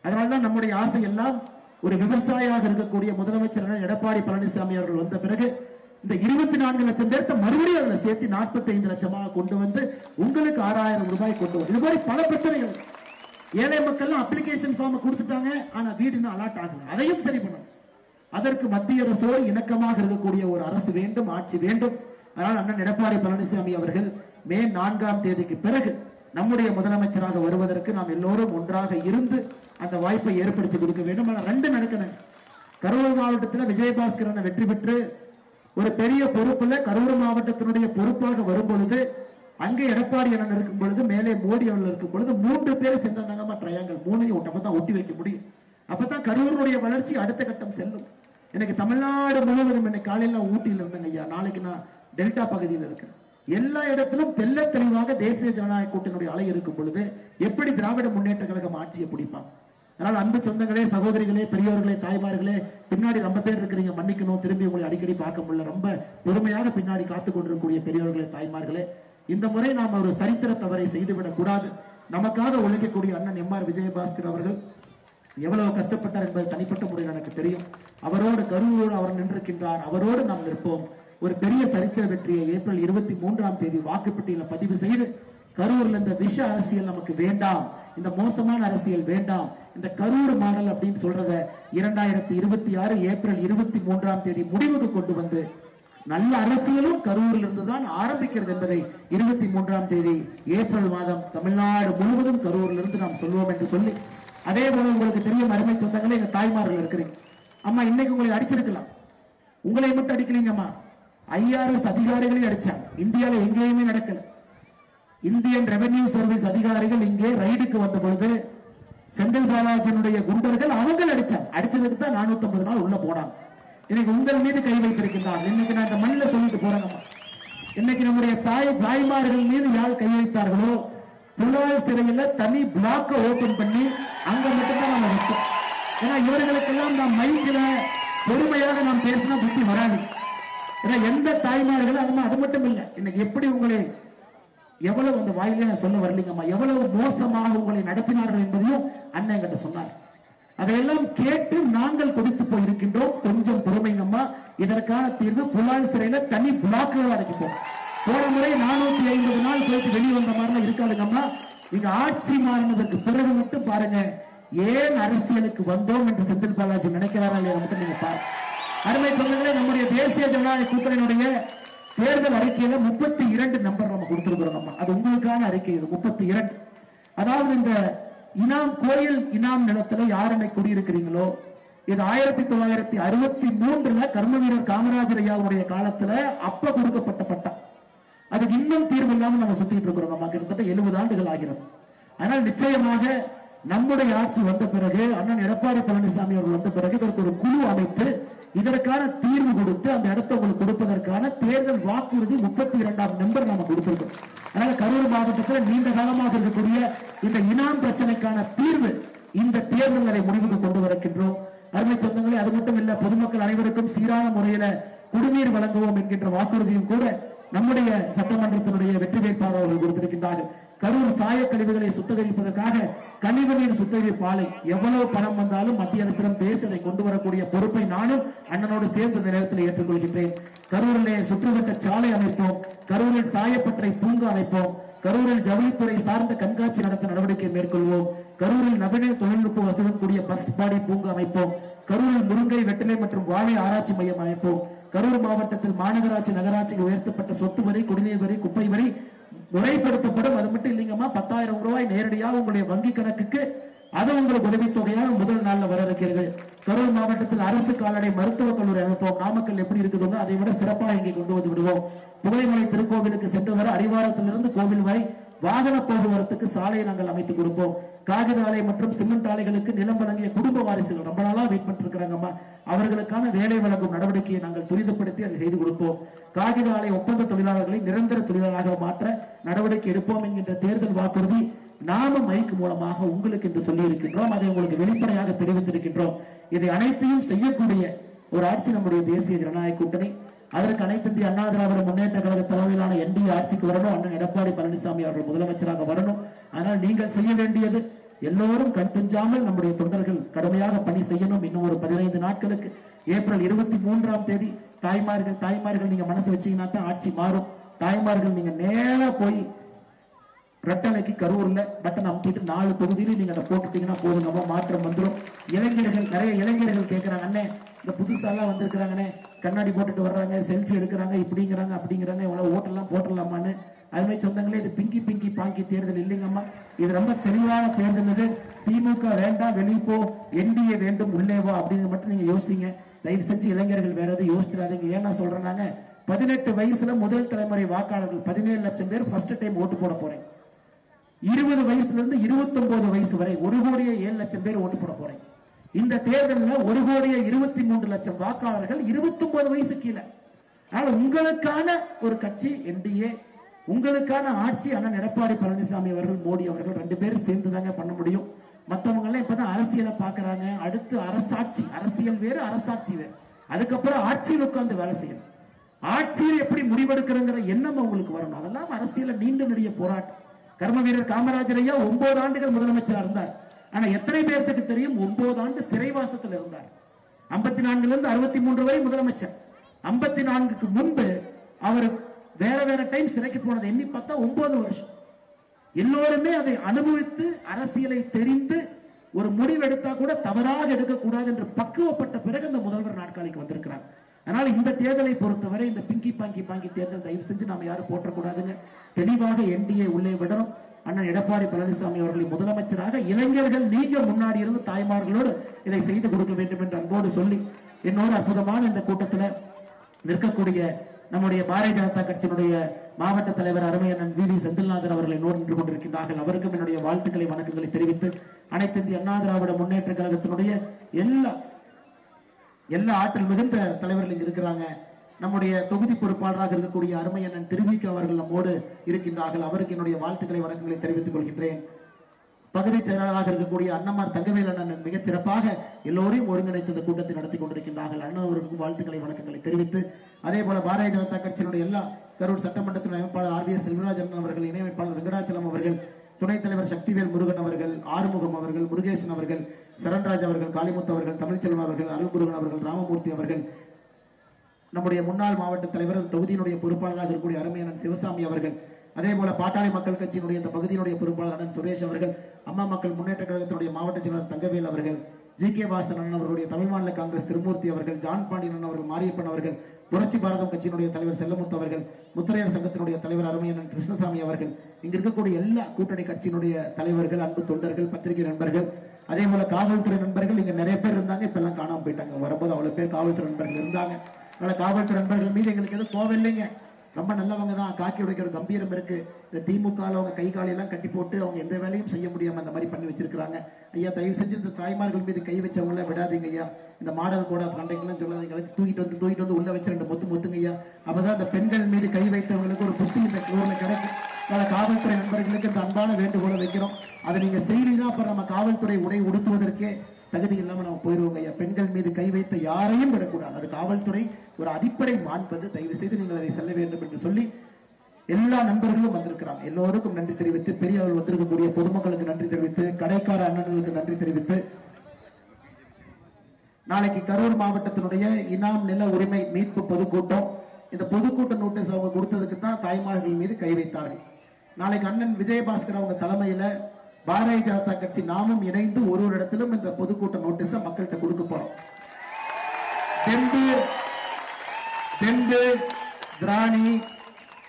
அதனால்தான் நம்முடைய ஆசை எல்லாம் ஒரு விவசாயியாக இருக்கக்கூடிய முதலமைச்சர் எடப்பாடி பழனிசாமி அவர்கள் வந்த பிறகு இந்த 24 லட்சம் பேர்த்த மறுபடியும் அதுல சேர்த்து 45 லட்சமாக கொண்டு வந்து உங்களுக்கு 6,000 ரூபாய் கொண்டு வந்து, இது மாதிரி பல பிரச்சனைகள். ஏழை மக்கள் அப்ளிகேஷன் ஃபார்ம் கொடுத்துட்டாங்க, ஆனா வீடு இன்னும் அலாட் ஆகல. அதையும் சரி பண்ணணும். அதற்கு மத்திய அரசோடு இணக்கமாக இருக்கக்கூடிய ஒரு அரசு வேண்டும், ஆட்சி வேண்டும். அதனால் அண்ணன் எடப்பாடி பழனிசாமி அவர்கள் மே 4ஆம் தேதிக்கு பிறகு நம்முடைய முதலமைச்சராக வருவதற்கு நாம் எல்லோரும் ஒன்றாக இருந்து அந்த வாய்ப்பை ஏற்படுத்தி கொடுக்க வேண்டும். ஆனால் 2 நடக்கணும். கரூர் மாவட்டத்தில் விஜயபாஸ்கரன் வெற்றி பெற்று ஒரு பெரிய பொறுப்புல கரூர் மாவட்டத்தினுடைய பொறுப்பாக வரும் பொழுது, அங்கே எடப்பாடி அண்ணன் இருக்கும் பொழுது, மேலே மோடி அவர்கள் இருக்கும் பொழுது 3 பேர் சேர்ந்தாங்க ட்ரையாங்கல் 3ஐயும் அப்பதான் ஒட்டி வைக்க முடியும். அப்பதான் கரூருடைய வளர்ச்சி அடுத்த கட்டம் செல்லும். எனக்கு தமிழ்நாடு முழுவதும் இன்னைக்கு காலையில ஊட்டியில் இருந்தேங்க ஐயா, நாளைக்கு நான் டெல்டா பகுதியில் இருக்கிறேன். எல்லா இடத்திலும் தெல்ல தெளிவாக தேசிய ஜனநாயக கூட்டணியுடைய அலை இருக்கும் பொழுது எப்படி திராவிட முன்னேற்ற கழகம் ஆட்சியை பிடிப்பாங்க? அதனால் அன்பு சொந்தங்களே, சகோதரிகளே, பெரியவர்களே, தாய்மார்களே, பின்னாடி ரொம்ப பேர் இருக்கிறீங்க, மன்னிக்கணும், திரும்பி உங்களை அடிக்கடி பார்க்க முடியல, ரொம்ப பொறுமையாக பின்னாடி காத்துக் கொண்டிருக்கக்கூடிய பெரியவர்களே, தாய்மார்களே, இந்த முறை நாம் ஒரு சரித்திர தவறை செய்துவிடக் கூடாது. நமக்காக உழைக்கக்கூடிய அண்ணன் எம்.ஆர். விஜயபாஸ்கர் அவர்கள் எவ்வளவு கஷ்டப்பட்டார் என்பது தனிப்பட்ட முறையில் எனக்கு தெரியும். அவரோடு கரூரோடு அவர் நின்றிருக்கின்றார், அவரோடு நாம் நிற்போம். ஒரு பெரிய சரித்திர வெற்றியை ஏப்ரல் 23ஆம் தேதி வாக்குப்பட்டியல பதிவு செய்து, கரூர்ல இந்த விஷ அரசியல் நமக்கு வேண்டாம், இந்த மோசமான அரசியல் வேண்டாம், இந்த கரூர் மாடல் அப்படின்னு சொல்றத 2026 ஏப்ரல் 23ஆம் தேதி முடிவுக்கு கொண்டு வந்து நல்ல அரசியலும் கரூரில் இருந்துதான் ஆரம்பிக்கிறது என்பதை 23ஆம் தேதி ஏப்ரல் மாதம் தமிழ்நாடு முழுவதும் கரூரில் இருந்து நாம் சொல்லுவோம் என்று சொல்லி, அதே போல உங்களுக்கு தெரியும் அருமை சொந்தங்களே, எங்க தாய்மார்கள் இருக்கிறீங்க. அம்மா இன்னைக்கு உங்களை அடிச்சிருக்கலாம், உங்களை மட்டும் அடிக்கலீங்க அம்மா, IRS அதிகாரிகளையும் அடிச்சாங்க. இந்தியாவில் எங்கேயுமே நடக்கல. இந்தியன் ரெவென்யூ சர்வீஸ் அதிகாரிகள் இங்கே ரைடுக்கு வந்த பொழுது செந்தில் பாலாஜியினுடைய குண்டர்கள் அவங்க அடிச்சாங்க. அடிச்சதுக்கு தான் 450 நாள் உள்ள போனாங்க. இன்னைக்கு உங்கள் மீது கை வைத்திருக்கின்றார். இன்னைக்கு நான் இந்த மண்ணில் சொல்லிட்டு போறேன், இன்னைக்கு நம்முடைய தாய்மார்கள் மீது யார் கை வைத்தார்களோ புலால் சிறையில் தனி பிளாக்க ஓபன் பண்ணி அங்க மட்டும்தான் நம்ம வைத்தோம். ஏன்னா இவர்களுக்கெல்லாம் நாம் மைக்கில பொறுமையாக நாம் பேசினா புத்தி வராது. ஏன்னா எந்த தாய்மார்கள் அது மட்டும் இல்லை, இன்னைக்கு எப்படி உங்களை எவ்வளவு அந்த வாயிலே நான் சொல்ல வரலீங்கம்மா, எவ்வளவு மோசமாக உங்களை நடத்தினார்கள் என்பதையும் அண்ணன் கிட்ட சொன்னார். அதையெல்லாம் கேட்டு நாங்கள் கொதித்து போயிருக்கின்றோம். கொஞ்சம் பொறுமைங்கம்மா, இதற்கான தீர்வு புலால் சிறையில தனி பிளாக்ல அடைக்கப்போம். போன முறை 450 நாள் போயிட்டு வெளியே வந்த மாதிரிலாம் இருக்காதுங்கம்மா. நீங்க ஆட்சி மாறினதற்கு பிறகு மட்டும் பாருங்க, ஏன் அரசியலுக்கு வந்தோம் என்று செந்தில் பாலாஜி நினைக்கிறாரா இல்லையா மட்டும் நீங்க பாருங்க. அருமை சொந்தங்களே, நம்முடைய தேசிய ஜனநாயக கூட்டணியினுடைய தேர்தல் அறிக்கையில 32 நம்பர் நம்ம கொடுத்திருக்கிறோம். அது உங்களுக்கான அறிக்கை. இது 32. அதாவது இந்த இனாம் கோயில் இனாம் நிலத்துல யாருனை குடியிருக்கிறீங்களோ, இது 1963 கர்ம வீரர் காமராஜர் ஐயாவுடைய காலத்துல அப்ப கொடுக்கப்பட்ட பட்டம். அதுக்கு இன்னும் தீர்வு இல்லாம நம்ம சுத்திட்டு இருக்கிறோம். கிட்டத்தட்ட 70 ஆண்டுகள் ஆகிறது. அதனால் நிச்சயமாக நம்முடைய ஆட்சி வந்த பிறகு, அண்ணன் எடப்பாடி பழனிசாமி அவர்கள் வந்த பிறகு இதற்கு ஒரு குழு அமைத்து இதற்கான தீர்வு கொடுத்து அந்த இடத்தை உங்களுக்கு கொடுப்பதற்கான தேர்தல் வாக்குறுதி 32ஆம் நம்பர் நாம கொடுத்திருக்கோம். அதனால கரூர் மாவட்டத்தில் நீண்ட காலமாக இருக்கக்கூடிய இந்த இனாம் பிரச்சனைக்கான தீர்வு இந்த தேர்தல் அதை முடிவுக்கு கொண்டு வருகின்றோம். அருமை சொந்தங்களே, அது மட்டும் இல்ல, பொதுமக்கள் அனைவருக்கும் சீரான முறையில குடிநீர் வழங்குவோம் என்கின்ற வாக்குறுதியும் கூட நம்முடைய சட்டமன்றத்தினுடைய வெற்றி வேட்பாளர் அவர்கள் கொடுத்திருக்கின்றார்கள். கரூர் சாய கழிவுகளை சுத்திகரிப்பதற்காக கழிவுநீர் சுத்திகரிப்பு ஆலை எவ்வளவு பணம் வந்தாலும் மத்திய அரசிடம் பேசி அதை கொண்டு வரக்கூடிய பொறுப்பை நானும் அண்ணனோடு சேர்ந்து இந்த நேரத்தில் ஏற்றுக்கொள்கின்றேன். கரூரிலே சுற்றுவட்ட சாலை அமைப்போம், கரூரில் சாயப்பட்டறை பூங்கா அமைப்போம், கரூரில் ஜவுளித்துறை சார்ந்த கண்காட்சி நடத்த நடவடிக்கை மேற்கொள்வோம், கரூரில் நவீன தொழில்நுட்ப வசதியுடன் கூடிய பஸ் பாடி பூங்கா அமைப்போம், கரூரில் முருங்கை வெற்றிலை மற்றும் வாழை ஆராய்ச்சி மையம் அமைப்போம். கரூர் மாவட்டத்தில் மாநகராட்சி நகராட்சிக்கு உயர்த்தப்பட்ட சொத்து வரி, குடிநீர் வரி, குப்பை வரி முறைப்படுத்தப்படும். அது மட்டும் இல்லைங்கம்மா, 10,000 ரூபாய் நேரடியாக உங்களுடைய வங்கி கணக்குக்கு அது உங்களுக்கு உதவித்தொகையாக முதல் நாள்ல வர இருக்கிறது. கரூர் மாவட்டத்தில் அரசு கால்நடை மருத்துவக் கல்லூரி அமைப்போம். நாமக்கல் எப்படி இருக்குதுங்க அதை விட சிறப்பாக இங்கே கொண்டு வந்து விடுவோம். புகைமலை திருக்கோவிலுக்கு சென்று வர அடிவாரத்திலிருந்து கோவில் வரை வாகன போக்குவரத்துக்கு சாலையை நாங்கள் அமைத்துக் கொடுப்போம். காகித ஆலை மற்றும் சிமெண்ட் ஆலைகளுக்கு நிலம் வழங்கிய குடும்ப வாரிசுகள் ரொம்ப நாளா வெயிட் பண்ணிட்டு இருக்கிறாங்கம்மா, அவர்களுக்கான வேலை வழங்கும் நடவடிக்கையை நாங்கள் துரிதப்படுத்தி அதை செய்து கொடுப்போம். காகித ஆலை ஒப்பந்த தொழிலாளர்களை நிரந்தர தொழிலாளராக மாற்ற நடவடிக்கை எடுப்போம் என்கின்ற தேர்தல் வாக்குறுதி நாம மைக் மூலமாக உங்களுக்கு என்று சொல்லி இருக்கின்றோம். அதை உங்களுக்கு வெளிப்படையாக தெரிவித்திருக்கின்றோம். இதை அனைத்தையும் செய்யக்கூடிய ஒரு ஆட்சி நம்முடைய தேசிய ஜனநாயக கூட்டணி. அதற்கு அனைத்து இந்திய அண்ணா திராவிட முன்னேற்ற கழக தலைமையிலான என்டிஏ ஆட்சிக்கு வரணும். அண்ணன் எடப்பாடி பழனிசாமி அவர்கள் முதலமைச்சராக வரணும். ஆனால் நீங்கள் செய்ய வேண்டியது, எல்லோரும் கண் துஞ்சாமல் நம்முடைய தொண்டர்கள் கடுமையாக பணி செய்யணும். இன்னும் ஒரு 15 நாட்களுக்கு ஏப்ரல் 23ஆம் தேதி தாய்மார்கள் நீங்க மனசு வச்சீங்கன்னா தான் ஆட்சி மாறும். தாய்மார்கள் நீங்க நேரா போய் ரெட்டலைக்கு கரூர்ல பட்டன் அமுத்திட்டு 4 தொகுதியிலும் நீங்க அதை போட்டுட்டீங்கன்னா போதுங்க, மாற்றம் வந்துடும். இளைஞர்கள், நிறைய இளைஞர்கள் கேட்கிறாங்க, அண்ணே இந்த புதுசாலாம் வந்திருக்கிறாங்கண்ணே, கண்ணாடி போட்டுட்டு வர்றாங்க, செல்ஃபி எடுக்கிறாங்க, இப்படிங்கிறாங்க அப்படிங்கிறாங்க, இவ்வளவு ஓட்டெல்லாம் போட்டுடலாமான்னு. அதுமாதிரி சொந்தங்களே, இது பிங்கி பிங்கி பாங்கி தேர்தல் இல்லைங்கம்மா, இது ரொம்ப தெளிவான தேர்தல். இது திமுக வேண்டாம் வெளியே போ, என்டிஏ வேண்டும் உள்ளே வா அப்படின்னு மட்டும் நீங்க யோசிங்க. தயவு செஞ்சு இளைஞர்கள் வேற எதுவும் யோசிச்சிடாதீங்க. ஏன்னா சொல்றாங்க, 18 வயசுல முதல் தலைமுறை வாக்காளர்கள் 17 லட்சம் பேர் ஃபர்ஸ்ட் டைம் ஓட்டு போட போறேன். 20 வயசுல இருந்து 29 வயசு வரை 1,07,00,000 பேர் ஓட்டு போட போறேன். இந்த தேர்தலில் 1,23,00,000 வாக்காளர்கள் 29 வயசு கீழே. அதனால உங்களுக்கான ஒரு கட்சி என்டிஏ, உங்களுக்கான ஆட்சி அண்ணன் எடப்பாடி பழனிசாமி அவர்கள், மோடி அவர்கள் 2 பேரும் சேர்ந்துதாங்க பண்ண முடியும். மற்றவங்க எல்லாம் இப்பதான் அரசியலை பாக்குறாங்க. அடுத்து அரசாட்சி, அரசியல் வேறு அரசாட்சி வேறு. அதுக்கப்புறம் ஆட்சியில் உட்கார்ந்து வேலை செய்யணும். ஆட்சியில் எப்படி முடிவெடுக்கிறங்கிற எண்ணம் உங்களுக்கு வரணும். அதெல்லாம் அரசியல நீண்ட நெடிய போராட்டம். கர்ம வீரர் காமராஜர் ஐயா 9 ஆண்டுகள் முதலமைச்சர் இருந்தார். ஆனா எத்தனை பேருக்கு தெரியும் 9 ஆண்டு சிறைவாசத்தில் இருந்தார். 54 இருந்து 63 வரை முதலமைச்சர். 54க்கு முன்பு அவர் வேற வேற டைம் சிறைக்கு போனது எண்ணி பார்த்தா 9 வருஷம். எல்லோருமே அதை அனுபவித்து அரசியலை தெரிந்து ஒரு முடிவெடுத்தா கூட தவறாக எடுக்கக்கூடாது என்று பக்குவப்பட்ட பிறகு இந்த முதல்வர் நாற்காலிக்கு வந்திருக்கிறார். அதனால இந்த தேர்தலை பொறுத்தவரை இந்த பிங்கி பாங்கி தேர்தல் தயவு செஞ்சு நாம யாரும் போற்றக்கூடாதுங்க. தெளிவாக என்டிஏ உள்ளே விடணும். அண்ணன் எடப்பாடி பழனிசாமி அவர்களை முதலமைச்சராக இளைஞர்கள் நீங்க முன்னாடி இருந்து தாய்மார்களோடு இதை செய்து கொடுக்க வேண்டும் என்று அன்போடு சொல்லி, என்னோட அற்புதமான இந்த கூட்டத்தில் நிற்கக்கூடிய நம்முடைய பாரதிய ஜனதா கட்சியினுடைய மாவட்ட தலைவர் அருமை அண்ணன் வி செந்தில்நாதன் அவர்கள் என்னோடு நின்று கொண்டிருக்கின்றார்கள். அவருக்கும் என்னுடைய வாழ்த்துக்களை வணக்கங்களை தெரிவித்து, அனைத்து இந்திய அண்ணா திராவிட முன்னேற்ற கழகத்தினுடைய எல்லா ஆற்றல் மிகுந்த தலைவர்கள் இங்கு இருக்கிறாங்க. நம்முடைய தொகுதி பொறுப்பாளராக இருக்கக்கூடிய அருமை அண்ணன் திருவிக்கு அவர்கள் நம்மோடு இருக்கின்றார்கள். அவருக்கு என்னுடைய வாழ்த்துக்களை வணக்கங்களை தெரிவித்துக் கொள்கின்றேன். பகுதி செயலாளராக இருக்கக்கூடிய அண்ணமார் தங்கவேல் அண்ணன் மிகச் சிறப்பாக எல்லோரையும் ஒருங்கிணைத்து இந்த கூட்டத்தை நடத்தி கொண்டிருக்கின்றார்கள். அண்ணன் அவர்களுக்கும் வாழ்த்துக்களை வணக்கங்களை தெரிவித்து, அதே போல பாரதிய ஜனதா கட்சியினுடைய எல்லா கரூர் சட்டமன்றத்தின் அமைப்பாளர் ஆர்விஎஸ் செல்வராஜ் அண்ணன் அவர்கள், இணையமைப்பாளர் வெங்கடாச்சலம் அவர்கள், துணைத் தலைவர் சக்திவேல் முருகன் அவர்கள், ஆறுமுகம் அவர்கள், முருகேசன் அவர்கள், சரண்ராஜ் அவர்கள், காளிமுத்து அவர்கள், தமிழ்ச்செல்வன் அவர்கள், அருள்முருகன் அவர்கள், ராமமூர்த்தி அவர்கள், நம்முடைய முன்னாள் மாவட்ட தலைவர் தொகுதியினுடைய பொறுப்பாளராக இருக்கக்கூடிய அருமையண்ணன் சிவசாமி அவர்கள், அதே போல பாட்டாளி மக்கள் கட்சியினுடைய இந்த பகுதியினுடைய பொறுப்பாளர் அண்ணன் சுரேஷ் அவர்கள், அம்மா மக்கள் முன்னேற்ற கழகத்தினுடைய மாவட்ட செயலாளர் தங்கவேல் அவர்கள், ஜி கே வாசன் அண்ணன் அவர்களுடைய தமிழ் மாநில காங்கிரஸ் திருமூர்த்தி அவர்கள், ஜான் பாண்டியன் அவர்கள், மாரியப்பன் அவர்கள், புரட்சி பாரதம் கட்சியினுடைய தலைவர் செல்லமுத்து அவர்கள், முத்திரையர் சங்கத்தினுடைய தலைவர் அருமையன் கிருஷ்ணசாமி அவர்கள், இங்க இருக்கக்கூடிய எல்லா கூட்டணி கட்சியினுடைய தலைவர்கள், அன்பு தொண்டர்கள், பத்திரிகை நண்பர்கள், அதே போல காவல்துறை நண்பர்கள் இங்க நிறைய பேர் இருந்தாங்க. இப்ப எல்லாம் காணாம போயிட்டாங்க. வரும்போது அவ்வளவு பேர் காவல்துறை நண்பர்கள் இருந்தாங்க. அதனால காவல்துறை நண்பர்கள் மீது எங்களுக்கு எதுவும் கோவம் இல்லைங்க. ரொம்ப நல்லவங்க தான். காக்கி உடைக்கிற கம்பீரம் இருக்கு. இந்த திமுக அவங்க கை காலையெல்லாம் கட்டி போட்டு அவங்க எந்த வேலையும் செய்ய முடியாம அந்த மாதிரி பண்ணி வச்சிருக்காங்க. ஐயா, தயவு செஞ்சு இந்த தாய்மார்கள் மீது கை வச்சவங்கள விடாதீங்க ஐயா. இந்த மாடல் கோட் ஆஃப் கண்டக்ட்லாம் சொல்லாதீங்க. தூக்கிட்டு வந்து உள்ள வச்சு 2 முத்துங்க ஐயா. அப்பதான் இந்த பெண்கள் மீது கை வைத்தவங்களுக்கு ஒரு புத்தி இந்த ஊர்ல கிடைக்கும். அதனால காவல்துறை நண்பர்களுக்கு இந்த அன்பான வேண்டுகோளை வைக்கிறோம். அதை நீங்க செய்யறீங்கன்னா அப்புறம் நம்ம காவல்துறை உடை உடுத்துவதற்கே தகுதி இல்லாம நம்ம போயிருவோங்க ஐயா. பெண்கள் மீது கை வைத்த யாரையும் விடக்கூடாது. அது காவல்துறை ஒரு அடிப்படை மாண்பது. தயவு செய்து நீங்கள் அதை செல்ல வேண்டும் என்று சொல்லி எல்லா நண்பர்களும் வந்திருக்கிறாங்க. எல்லோருக்கும் நன்றி தெரிவித்து, பெரியவர்கள் வந்திருக்கக்கூடிய பொதுமக்களுக்கு நன்றி தெரிவித்து, கடைக்கார அண்ணன்களுக்கு நன்றி தெரிவித்து, நாளைக்கு கரூர் மாவட்டத்தினுடைய இனாம் நில உரிமை மீட்பு பொதுக்கூட்டம். இந்த பொதுக்கூட்ட நோட்டீஸ் அவங்க கொடுத்ததுக்கு தான் தாய்மார்கள் மீது கை வைத்தார்கள். நாளைக்கு அண்ணன் விஜயபாஸ்கர் அவங்க தலைமையில பாரதிய ஜனதா கட்சி நாமும் இணைந்து ஒரு இடத்திலும் இந்த பொதுக்கூட்ட நோட்டீஸ மக்கள்கிட்ட கொடுக்க போறோம். தெம்பு, திராணி,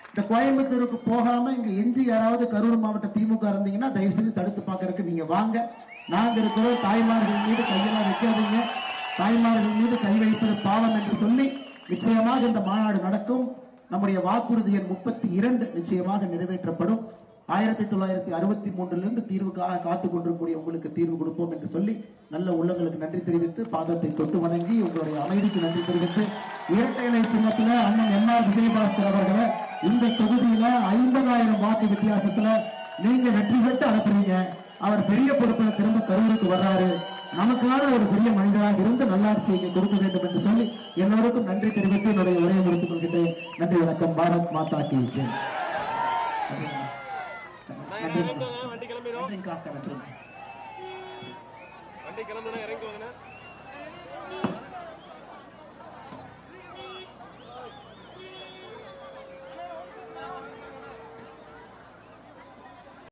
இந்த கோயம்புத்தூருக்கு போகாம இங்க எஞ்சி யாராவது கரூர் மாவட்ட திமுக இருந்தீங்கன்னா தயவு செஞ்சு தடுத்து பார்க்கறதுக்கு நீங்க வாங்க. நாங்க இருக்கிறோம். தாய்மார்கள் மீது கையெல்லாம் வைக்காதீங்க. தாய்மார்கள் மீது கை வைப்பது பாவம் என்று சொல்லி நிச்சயமாக இந்த மாநாடு நடக்கும். நம்முடைய வாக்குறுதி எண் 32 நிச்சயமாக நிறைவேற்றப்படும். 1963 தீர்வுக்காக காத்துக் கொண்டிருக்கக்கூடிய உங்களுக்கு தீர்வு கொடுப்போம் என்று சொல்லி நல்ல உள்ளங்களுக்கு நன்றி தெரிவித்து, பாதத்தை தொட்டு வணங்கி, உங்களுடைய அமைதிக்கு நன்றி தெரிவித்து, இரட்டை இலை சின்னத்துல அண்ணன் எம்.ஆர். விஜயபாஸ்கர் அவர்களை இந்த தொகுதியில 50,000 வாக்கு வித்தியாசத்துல நீங்க வெற்றி பெற்று அனுப்புறீங்க. அவர் பெரிய பொறுப்புல திரும்ப கரூருக்கு வர்றாரு. நமக்கான ஒரு பெரிய மனிதராக இருந்து நல்லாட்சியை கொடுக்க வேண்டும் என்று சொல்லி எல்லோருக்கும் நன்றி தெரிவித்து என்னுடைய உரையை முடித்துக் கொள்கின்றேன். நன்றி, வணக்கம். பாரத் மாதா கி ஜெய். வண்டி கிளம்புனா இறங்குவாங்கண்ணா.